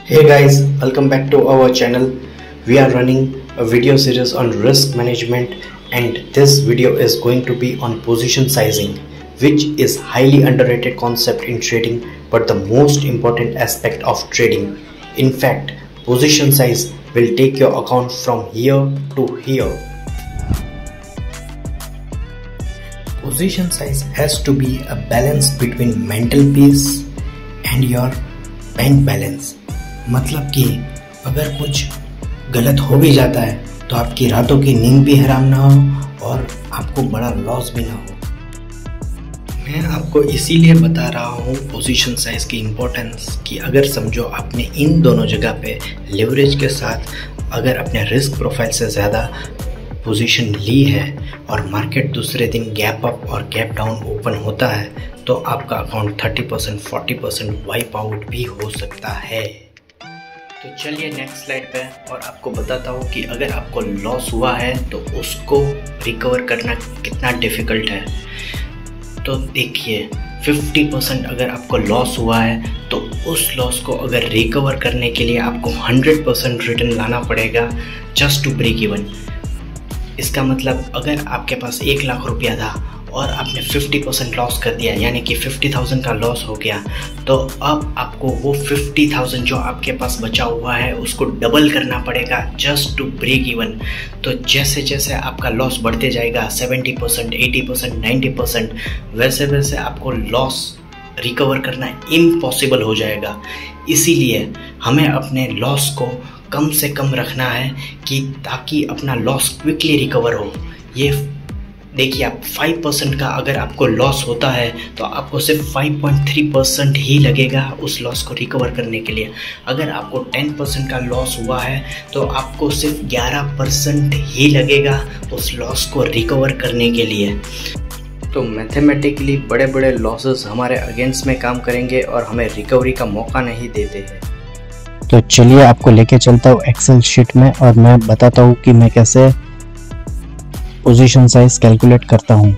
Hey guys, welcome back to our channel. We are running a video series on risk management, and this video is going to be on position sizing, which is highly underrated concept in trading but the most important aspect of trading. In fact, position size will take your account from here to here. Position size has to be a balance between mental peace and your bank balance. मतलब कि अगर कुछ गलत हो भी जाता है तो आपकी रातों की नींद भी हराम ना हो और आपको बड़ा लॉस भी ना हो। मैं आपको इसीलिए बता रहा हूँ पोजीशन साइज की इम्पोर्टेंस कि अगर समझो आपने इन दोनों जगह पे लेवरेज के साथ अगर अपने रिस्क प्रोफाइल से ज़्यादा पोजीशन ली है और मार्केट दूसरे दिन गैप अप और गैप डाउन ओपन होता है तो आपका अकाउंट 30% 40% वाइप आउट भी हो सकता है। तो चलिए नेक्स्ट स्लाइड पे और आपको बताता हूँ कि अगर आपको लॉस हुआ है तो उसको रिकवर करना कितना डिफ़िकल्ट है। तो देखिए 50% अगर आपको लॉस हुआ है तो उस लॉस को अगर रिकवर करने के लिए आपको 100% रिटर्न लाना पड़ेगा जस्ट टू ब्रेक इवन। इसका मतलब अगर आपके पास 1 लाख रुपया था और आपने 50% लॉस कर दिया यानी कि 50,000 का लॉस हो गया, तो अब आपको वो 50,000 जो आपके पास बचा हुआ है उसको डबल करना पड़ेगा जस्ट टू ब्रेक इवन। तो जैसे जैसे आपका लॉस बढ़ते जाएगा 70%, 80%, 90%, वैसे वैसे आपको लॉस रिकवर करना इम्पॉसिबल हो जाएगा। इसीलिए हमें अपने लॉस को कम से कम रखना है कि ताकि अपना लॉस क्विकली रिकवर हो। ये देखिए आप 5% का अगर आपको लॉस होता है तो आपको सिर्फ 5.3% ही लगेगा उस लॉस को रिकवर करने के लिए। अगर आपको 10% का लॉस हुआ है तो आपको सिर्फ 11% ही लगेगा उस लॉस को रिकवर करने के लिए। तो मैथमेटिकली बड़े बड़े लॉसेस हमारे अगेंस्ट में काम करेंगे और हमें रिकवरी का मौका नहीं देते हैं। तो चलिए आपको लेके चलता हूँ एक्सेल शीट में और मैं बताता हूँ कि मैं कैसे पोजीशन साइज कैलकुलेट करता हूँ।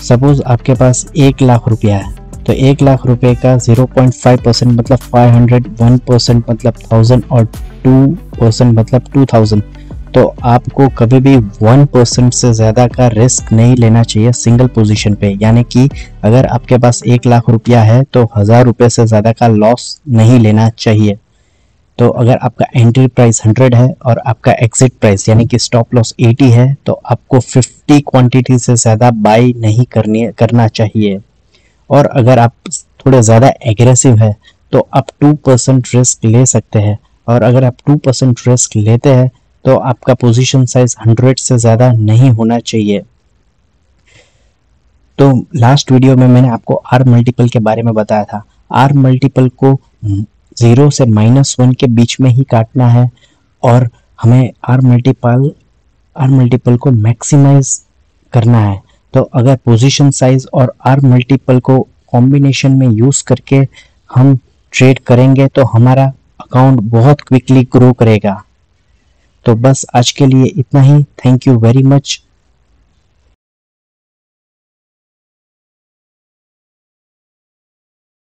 सपोज आपके पास 1 लाख रुपया है तो 1 लाख रुपये का 0.5% मतलब 500, 1% मतलब 1000 और 2% मतलब 2000। तो आपको कभी भी 1% से ज़्यादा का रिस्क नहीं लेना चाहिए सिंगल पोजीशन पे। यानी कि अगर आपके पास 1 लाख रुपया है तो 1000 रुपये से ज़्यादा का लॉस नहीं लेना चाहिए। तो अगर आपका एंट्री प्राइस 100 है और आपका एग्जिट प्राइस यानी कि स्टॉप लॉस 80 है तो आपको 50 क्वांटिटी से ज़्यादा बाई नहीं करना चाहिए। और अगर आप थोड़े ज़्यादा एग्रेसिव है तो आप 2% रिस्क ले सकते हैं, और अगर आप 2% रिस्क लेते हैं तो आपका पोजीशन साइज 100 से ज़्यादा नहीं होना चाहिए। तो लास्ट वीडियो में मैंने आपको आर मल्टीपल के बारे में बताया था। आर मल्टीपल को 0 से -1 के बीच में ही काटना है और हमें आर मल्टीपल को मैक्सिमाइज करना है। तो अगर पोजीशन साइज और आर मल्टीपल को कॉम्बिनेशन में यूज़ करके हम ट्रेड करेंगे तो हमारा अकाउंट बहुत क्विकली ग्रो करेगा। तो बस आज के लिए इतना ही। Thank you very much.